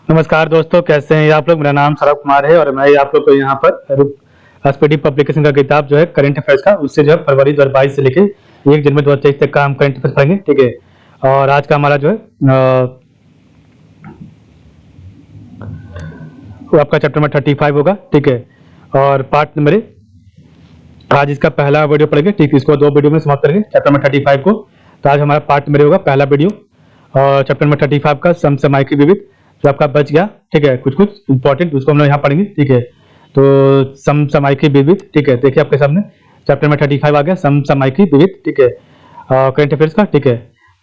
नमस्कार दोस्तों, कैसे हैं आप लोग। मेरा नाम सरव कुमार है और मैं आप लोग को यहाँ पर एसपीडी पब्लिकेशन का किताब जो है करंट अफेयर्स का, उससे जो है फरवरी 2022 से लेके 1 जनवरी 2023 तक का हम करंट अफेयर्स पढ़ेंगे। ठीक है, और आज का हमारा जो है वो आपका चैप्टर नंबर 35 होगा। ठीक है, और पार्ट नंबर आज इसका पहला वीडियो पढ़ेंगे। ठीक है, इसको 2 वीडियो में समाप्त करेंगे चैप्टर नंबर 35 को। तो आज हमारा पार्ट नंबर होगा पहला वीडियो और चैप्टर नंबर 35 का समसामयिक विविध जो आपका बच गया। ठीक है, कुछ कुछ इंपॉर्टेंट उसको हम लोग यहाँ पढ़ेंगे। ठीक है, तो समसामयिक विविध। ठीक है, देखिए आपके सामने चैप्टर नंबर 35 आ गया, समसामयिक विविध। ठीक है, करंट अफेयर्स का। ठीक है,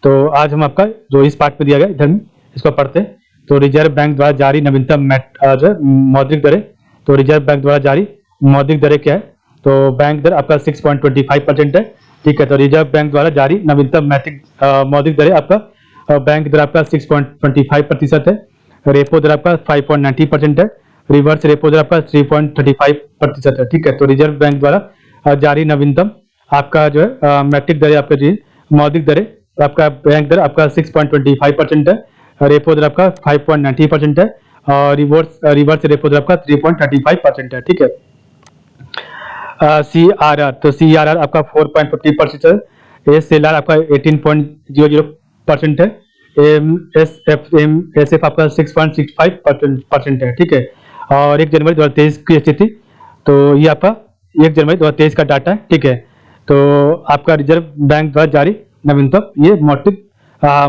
तो आज हम आपका जो इस पार्ट में दिया गया इधर में इसको पढ़ते हैं। तो रिजर्व बैंक द्वारा जारी नवीनतम जो है मौद्रिक दरें। तो रिजर्व बैंक द्वारा जारी मौद्रिक दरें क्या है? तो बैंक दर आपका 6.25% है। ठीक है, तो रिजर्व बैंक द्वारा जारी नवीनतम मौद्रिक दरें आपका बैंक दर आपका 6.25% है। रेपो दर आपका 5.90% है। रिवर्स रेपो दर आपका 3.35% है। ठीक है, तो रिजर्व बैंक द्वारा जारी नवीनतम आपका जो है मैट्रिक दरें आपका जी मौद्रिक दरें आपका बैंक दर आपका 6.25% है। रेपो दर आपका 5.90% है और रिवर्स रेपो दर आपका 3.35% है। ठीक है, CRR, तो CRR आपका 4.50% है। SLR आपका 18.00% है। SF आपका 6.65% है। ठीक है, और 1 जनवरी 2023 की स्थिति, तो ये आपका 1 जनवरी 2023 का डाटा है। ठीक है, तो आपका रिजर्व बैंक द्वारा जारी नवीनतम ये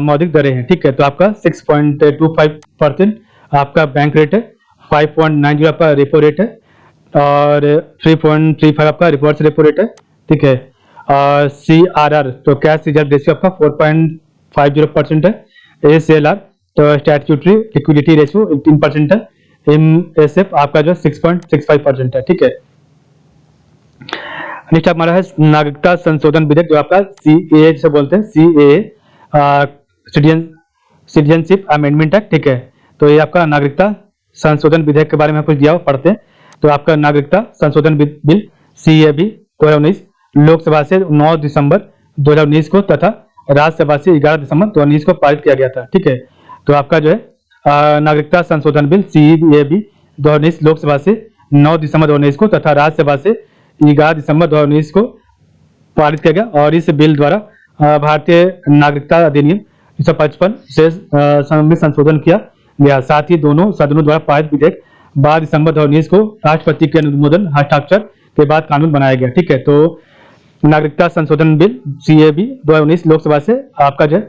मौद्रिक दरें हैं। ठीक है, तो आपका 6.25% आपका बैंक रेट है, 5.90 आपका रेपो रेट है और 3.35 आपका रिवर्स रेपो रेट है। ठीक है, और CRR तो कैश रिजर्व रेशियो आपका 4.50% है। SLR तो स्टैट्यूटरी लिक्विडिटी रेशियो 18% है। MSF आपका जो 6.65% है। ठीक है, नेक्स्ट हमारा है नागरिकता संशोधन विधेयक जो आपका CAA से बोलते हैं, CAA सिटीजनशिप अमेंडमेंट एक्ट। ठीक है, तो ये आपका नागरिकता संशोधन विधेयक के बारे में कुछ दिया हुआ पढ़ते हैं। तो आपका नागरिकता संशोधन बिल CAB 2019 लोकसभा से 9 दिसंबर 2019 को तथा राज्यसभा से 11 दिसंबर 2019 को पारित किया गया था। ठीक है, तो आपका जो है नागरिकता संशोधन बिल CAB 2019 लोकसभा से 9 दिसंबर 2019 को तथा राज्यसभा से 11 दिसंबर 2019 को पारित किया गया और इस बिल द्वारा भारतीय नागरिकता अधिनियम 1955 से में संशोधन किया गया। साथ ही दोनों सदनों द्वारा पारित विधेयक 12 दिसंबर 2019 को राष्ट्रपति के अनुमोदन हस्ताक्षर के बाद कानून बनाया गया। ठीक है, तो नागरिकता संशोधन बिल CAB 2019 लोकसभा से आपका जो है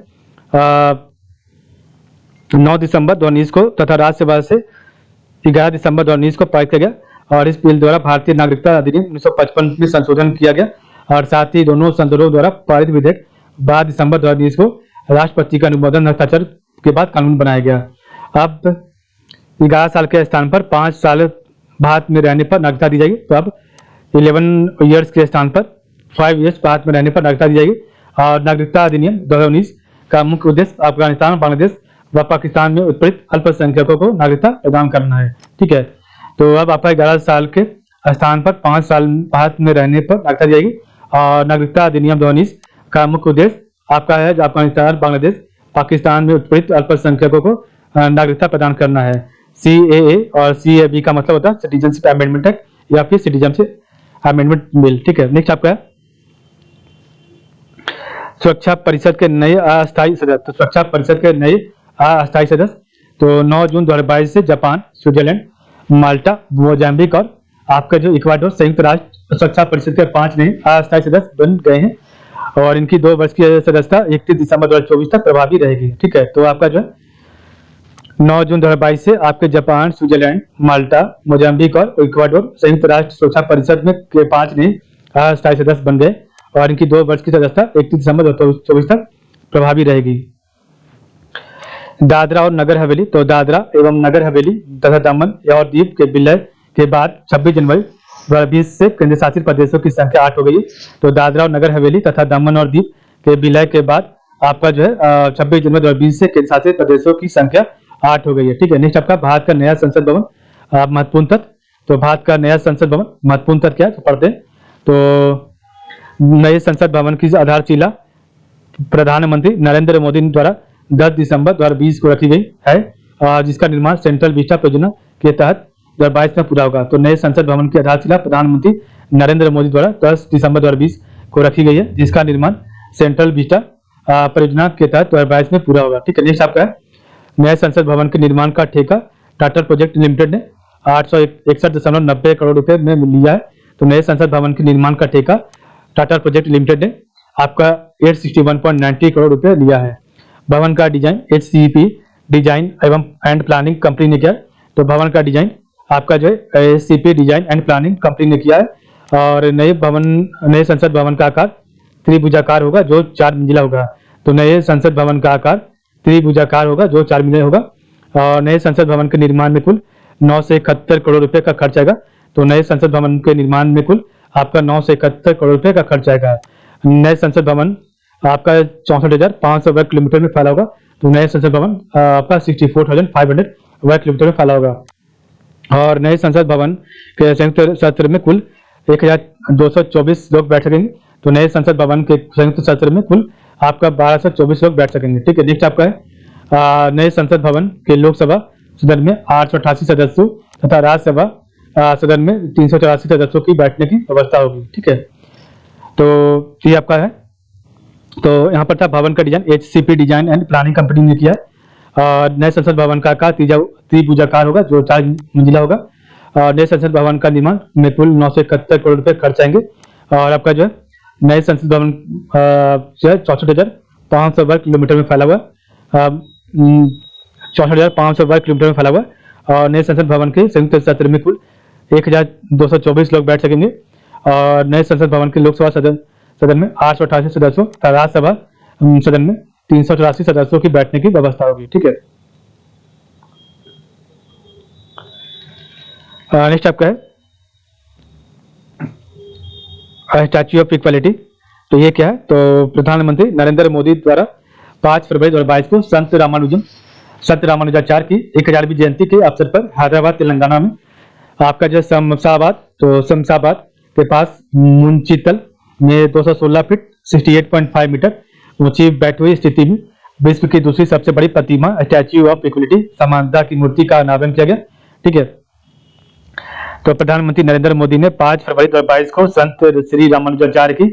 9 दिसंबर 2019 को तथा राज्यसभा से 11 दिसंबर 2019 को पारित किया गया और इस बिल द्वारा भारतीय नागरिकता अधिनियम 1955 में संशोधन किया गया और साथ ही दोनों सदनों द्वारा पारित विधेयक 12 दिसंबर 2019 को राष्ट्रपति का अनुमोदन हस्ताक्षर के बाद कानून बनाया गया। अब 11 साल के स्थान पर 5 साल भारत में रहने पर नागरिकता दी जाएगी। तो अब 11 ईयर्स के स्थान पर 5 ईयर्स भारत में रहने पर नागरिकता दी जाएगी। और नागरिकता अधिनियम 2019 का मुख्य उद्देश्य अफगानिस्तान, बांग्लादेश व पाकिस्तान में उत्पीड़ित अल्पसंख्यकों को नागरिकता प्रदान करना है। ठीक है, तो अब आपका 11 साल के स्थान पर 5 साल भारत में रहने पर नागरिकता दी जाएगी और नागरिकता अधिनियम 2019 का मुख्य उद्देश्य आपका है अफगानिस्तान, बांग्लादेश, पाकिस्तान में उत्पीड़ित अल्पसंख्यकों को नागरिकता प्रदान करना है। CAA और CAB का मतलब होता है सिटीजनशिप अमेंडमेंट एक्ट या फिर सिटीजनशिप अमेंडमेंट बिल। ठीक है, नेक्स्ट आपका सुरक्षा परिषद के नए अस्थायी सदस्य। तो सुरक्षा परिषद के नए अस्थायी सदस्य तो 9 जून 2022 से जापान, स्विट्जरलैंड, माल्टा, मोजाम्बिक और आपका जो इक्वाडोर संयुक्त राष्ट्र सुरक्षा परिषद के 5 नए अस्थायी सदस्य बन गए हैं और इनकी 2 वर्ष की सदस्यता 31 दिसंबर 2024 तक प्रभावी रहेगी। ठीक है, तो आपका जो है 9 जून 2022 से आपके जापान, स्विट्जरलैंड, माल्टा, मोजाम्बिक और इक्वाडोर संयुक्त राष्ट्र सुरक्षा परिषद में के 5 नए अस्थायी सदस्य बन गए और इनकी 2 वर्ष की सदस्यता 31 दिसंबर 2024 तक प्रभावी रहेगी। दादरा और नगर हवेली, तो दादरा एवं नगर हवेली तथा दमन और दीप के विलय के बाद 26 जनवरी 2020 से केंद्र शासित प्रदेशों की संख्या 8 हो गई। तो दादरा और नगर हवेली तथा दमन और दीप के विलय के बाद आपका जो है 26 जनवरी 2020 से केंद्र शासित प्रदेशों की संख्या 8 हो गई है। ठीक है, नेक्स्ट आपका भारत का नया संसद भवन महत्वपूर्ण तथ्य। तो भारत का नया संसद भवन महत्वपूर्ण तथ्य क्या है तो पढ़ते हैं। तो नए संसद भवन की आधारशिला प्रधानमंत्री नरेंद्र मोदी द्वारा 10 दिसंबर 2020 को रखी गई है जिसका निर्माण सेंट्रल विस्टा परियोजना के तहत 2022 में पूरा होगा। तो नए संसद भवन की आधारशिला प्रधानमंत्री नरेंद्र मोदी द्वारा 10 दिसंबर 2020 को रखी गई है, जिसका निर्माण सेंट्रल विस्टा परियोजना के तहत 2022 में पूरा होगा। ठीक है, नेक्स्ट आपका है नए संसद भवन के निर्माण का ठेका टाटा प्रोजेक्ट लिमिटेड ने 861.90 करोड़ रुपए में लिया है। तो नए संसद भवन के निर्माण का ठेका टाटा प्रोजेक्ट लिमिटेड ने आपका 861.90 करोड़ रुपए लिया है। भवन का डिजाइन HCP डिजाइन एवं एंड प्लानिंग कंपनी ने किया है। तो भवन का डिजाइन आपका जो है HCP design and planning company ने किया है। और नए संसद भवन का आकार त्रिभुजाकार होगा जो 4 मंजिला होगा। तो नए संसद भवन का आकार त्रिभुजाकार होगा जो 4 मंजिला होगा। और नए संसद भवन के निर्माण में कुल 971 करोड़ रुपए का खर्च आएगा। तो नए संसद भवन के निर्माण में कुल आपका 971 करोड़ रुपए का खर्च आएगा। नए संसद भवन आपका 64,500 वर्ग किलोमीटर में फैला होगा। तो नए संसद भवन आपका 64,500 वर्ग किलोमीटर में फैला होगा। और नए संसद भवन के संयुक्त सत्र में कुल 1,224 लोग बैठ सकेंगे। तो नए संसद भवन के संयुक्त सत्र में कुल आपका 1,224 लोग बैठ सकेंगे। ठीक है, नेक्स्ट आपका है नए संसद भवन के लोकसभा सदन में 888 सदस्यों तथा राज्यसभा सदन में 384 सदस्यों की बैठने की व्यवस्था होगी। ठीक है, तो ये आपका है। तो यहाँ पर था भवन का design HCP design and planning company ने किया है। नए संसद भवन का आकार त्रिभुजाकार होगा जो 4 मंजिला होगा। और नए संसद भवन का निर्माण में कुल 971 करोड़ रुपए खर्च आएंगे। और आपका जो है नए संसद भवन जो है 64,500 वर्ग किलोमीटर में फैला हुआ 64,500 वर्ग किलोमीटर में फैला हुआ। और नए संसद भवन के संयुक्त सत्र में कुल 1,224 लोग बैठ सकेंगे। और नए संसद भवन के लोकसभा सदन में 888 सदस्यों तथा राज्यसभा सदन में 384 सदस्यों की बैठने की व्यवस्था होगी। ठीक है, नेक्स्ट आपका है स्टैच्यू ऑफ इक्वालिटी। तो ये क्या है? तो प्रधानमंत्री नरेंद्र मोदी द्वारा 5 फरवरी 2022 को संत रामानुजाचार्य की 1000वीं जयंती के अवसर पर हैदराबाद तेलंगाना में आपका जो शमशाबाद के पास मुंचितल में 216 फीट 68.5 मीटर ऊंची बैठी हुई स्थिति में विश्व की दूसरी सबसे बड़ी प्रतिमा स्टैच्यू ऑफ इक्वलिटी समानता की मूर्ति का अनावरण किया गया। ठीक है, तो प्रधानमंत्री नरेंद्र मोदी ने 5 फरवरी 2022 को संत श्री रामानुजाचार्य की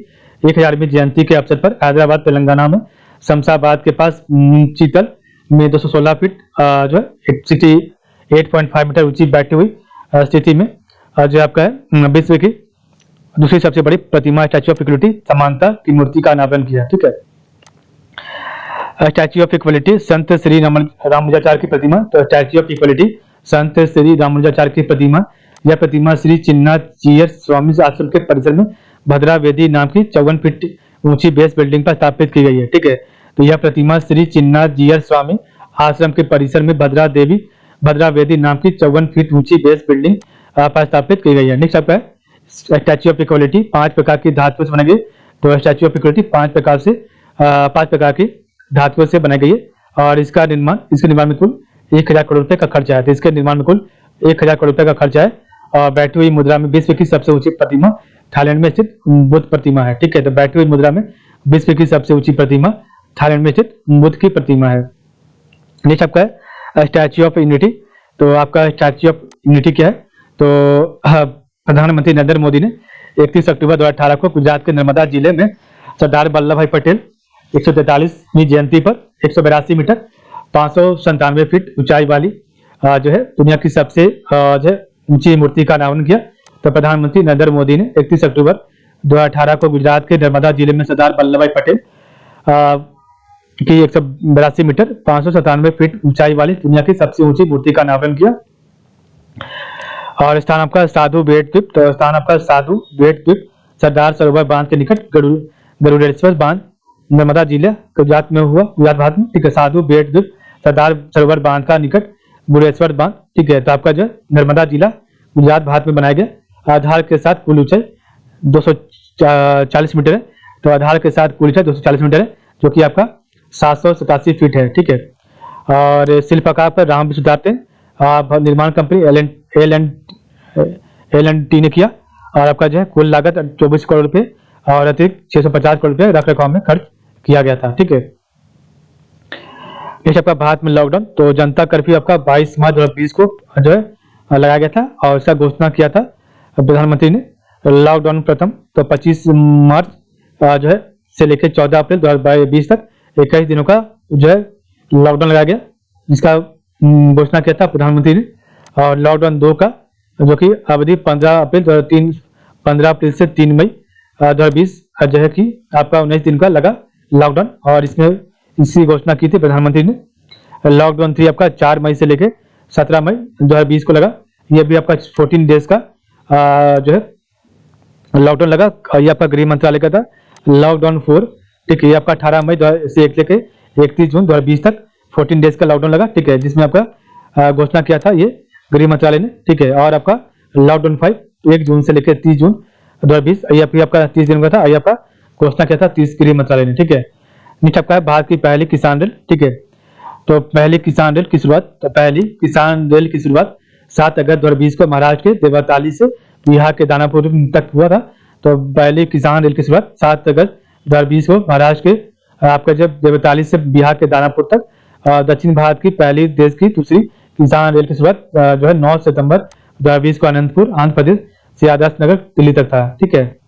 1000वीं जयंती के अवसर पर हैदराबाद तेलंगाना में शमशाबाद के पास मुंचितल में 216 फीट जो है 68.5 मीटर ऊंची बैठी हुई स्थिति में जो आपका है विश्व की दूसरी सबसे बड़ी प्रतिमा स्टैच्यू ऑफ इक्वलिटी समानता की मूर्ति का अनावरण किया। ठीक है, स्टैच्यू ऑफ इक्वलिटी संत श्री रामानुजाचार्य की प्रतिमा। तो स्टैच्यू ऑफ इक्वलिटी संत श्री रामानुजाचार्य की प्रतिमा, यह प्रतिमा श्री चिन्नाजीयर स्वामी आश्रम के परिसर में भद्रा वेदी नाम की 54 फीट ऊंची बेस बिल्डिंग पर स्थापित की गई है। ठीक है, तो यह प्रतिमा श्री चिन्नाजीयर स्वामी आश्रम के परिसर में भद्रा वेदी नाम की 54 फीट ऊंची बेस बिल्डिंग पर स्थापित की गई है। नेक्स्ट आपका है स्टैच्यू ऑफ इक्वलिटी 5 प्रकार की धातुओं से बनाई गई। तो स्टैच्यू ऑफ इक्वलिटी 5 प्रकार की धातुओं से बनाई गई है। और इसके निर्माण में कुल 1000 करोड़ रुपए का खर्च आया। तो इसके निर्माण में कुल 1000 करोड़ रुपए का खर्च है। और बैठी हुई मुद्रा में विश्व की सबसे ऊंची प्रतिमा थाईलैंड में स्थित बुद्ध प्रतिमा है। ठीक है, तो बैठी हुई मुद्रा में विश्व की सबसे ऊंची प्रतिमा थाईलैंड में स्थित बुद्ध की प्रतिमा है। नेक्स्ट आपका है स्टैच्यू ऑफ यूनिटी। तो आपका स्टैच्यू ऑफ यूनिटी क्या है? तो प्रधानमंत्री नरेंद्र मोदी ने 31 अक्टूबर 2018 को गुजरात के नर्मदा जिले में सरदार वल्लभ भाई पटेल 143वीं जयंती पर 182 मीटर 597 फीट ऊंचाई वाली जो है दुनिया की सबसे जो है ऊंची मूर्ति का अनावरण किया। तो प्रधानमंत्री नरेंद्र मोदी ने 31 अक्टूबर 2018 को गुजरात के नर्मदा जिले में सरदार वल्लभ भाई पटेल की 182 मीटर 597 फीट ऊंचाई वाली दुनिया की सबसे ऊंची मूर्ति का अनावरण किया। और स्थान आपका साधु बेट द्वीप। तो स्थान आपका साधु बेट द्वीप सरदार सरोवर बांध के निकट गरुड़ेश्वर बांध नर्मदा जिला गुजरात में हुआ, गुजरात भारत में। ठीक है, साधु बेट द्वीप सरदार सरोवर बांध का निकट गुरुड़ेश्वर बांध। ठीक है, तो आपका जो नर्मदा जिला गुजरात भारत में बनाया गया। आधार के साथ कुल ऊंचाई 240 मीटर है। तो आधार के साथ कुल ऊंचाई 240 मीटर है जो कि आपका 787 फीट है। ठीक है, और शिल्पकार पर राम विष्णुदाते निर्माण कंपनी L&T ने किया। और आपका जो है कुल लागत 24 करोड़ रुपए और अतिरिक्त 650 करोड़ रुपए रख रखाव में खर्च किया गया था। ठीक है, नेक्स्ट आपका भारत में लॉकडाउन। तो जनता कर्फ्यू आपका 22 मार्च 2020 को जो है लगाया गया था और इसका घोषणा किया था प्रधानमंत्री ने। लॉकडाउन प्रथम तो 25 मार्च जो है से लेकर 14 अप्रैल 2020 तक 21 दिनों का जो है लॉकडाउन लगाया गया, जिसका घोषणा किया था प्रधानमंत्री ने। और लॉकडाउन 2 का जो कि अवधि 15 अप्रैल से 3 मई 2020 जो है कि आपका 19 दिन का लगा लॉकडाउन, और इसमें इसकी घोषणा की थी प्रधानमंत्री ने। लॉकडाउन 3 आपका 4 मई से लेकर 17 मई 2020 को लगा। ये भी आपका 14 डेज का जो है लॉकडाउन लगा, और ये आपका गृह मंत्रालय का था। लॉकडाउन 4 ठीक है, ये आपका 18 मई से 1 लेकर 31 जून 2020 तक 14 डेज का लॉकडाउन लगा, ठीक है, जिसमें आपका घोषणा किया था ये गृह मंत्रालय ने, ठीक है। और आपका लॉकडाउन 5 1 जून से लेकर 30 जून 2020 ये आपका 30 दिन का था, ये आपका घोषणा किया था 30 गृह मंत्रालय ने, ठीक है। नेक्स्ट आपका है भारत की पहली किसान रेल, ठीक है। तो पहली किसान रेल की शुरुआत, तो पहली किसान रेल की शुरुआत 7 अगस्त 2020 को महाराष्ट्र के देवताली से बिहार के दानापुर तक हुआ था। तो पहली किसान रेल की शुरुआत 7 अगस्त 2020 को महाराष्ट्र के आपका जब देवताली से बिहार के दानापुर तक, दक्षिण भारत की पहली देश की दूसरी किसान रेल की शुरुआत जो है 9 सितंबर 2020 को अनंतपुर आंध्र प्रदेश से आदर्श नगर दिल्ली तक था, ठीक है।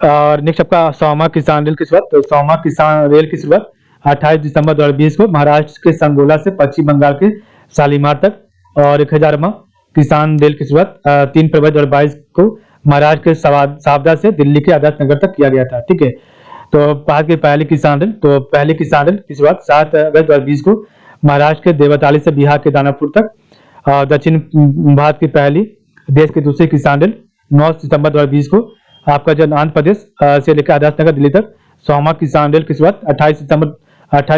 और नेक्स्ट आपका 100वां किसान रेल की शुरुआत, तो 100वां किसान रेल की शुरुआत 28 दिसंबर 2020 को महाराष्ट्र के संगोला से पश्चिम बंगाल के शालीमार तक। और 1000वां किसान रेल की शुरुआत 3 फरवरी 2022 को महाराष्ट्र के सावदा से दिल्ली के आदर्श नगर तक किया गया था, ठीक है। तो भारत की पहली किसान रेल, तो पहली किसान रेल की शुरुआत 7 अगस्त 2020 को महाराष्ट्र के देवताली से बिहार के दानापुर तक। दक्षिण भारत की पहली देश की दूसरी किसान रेल 9 सितंबर 2020 को आपका जो आंध्र प्रदेश से लेकर आदर्श नगर दिल्ली तक। 100वां किसान रेल की शुरुआत 28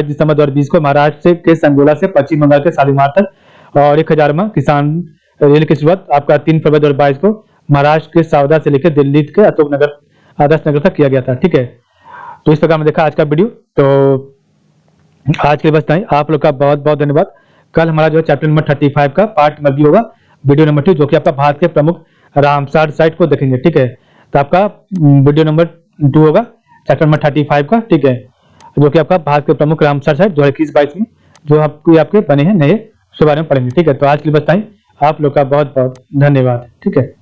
दिसंबर 2020 को महाराष्ट्र के संगोला से पश्चिम बंगाल के शालीमार तक। और 1000वां किसान रेल की शुरुआत आपका 3 फरवरी 2022 को महाराष्ट्र के सावदा से लेकर दिल्ली के अशोक नगर आदर्श नगर तक किया गया था, ठीक है। तो इस प्रकार में देखा आज का वीडियो। तो आज के लिए बस नहीं, आप लोग का बहुत बहुत धन्यवाद। कल हमारा जो है चैप्टर नंबर 35 का पार्ट नंबर 2 होगा, वीडियो नंबर 2, जो कि आपका भारत के प्रमुख रामसार साइट को देखेंगे, ठीक है। तो आपका वीडियो नंबर 2 होगा चैप्टर नंबर 35 का, ठीक है, जो कि आपका भारत के प्रमुख रामसार साइट 2021-22 में जो आपके बने हैं नए, उसके बारे में पढ़ेंगे, ठीक है। तो आज के लिए बस नहीं, आप लोग का बहुत बहुत धन्यवाद, ठीक है।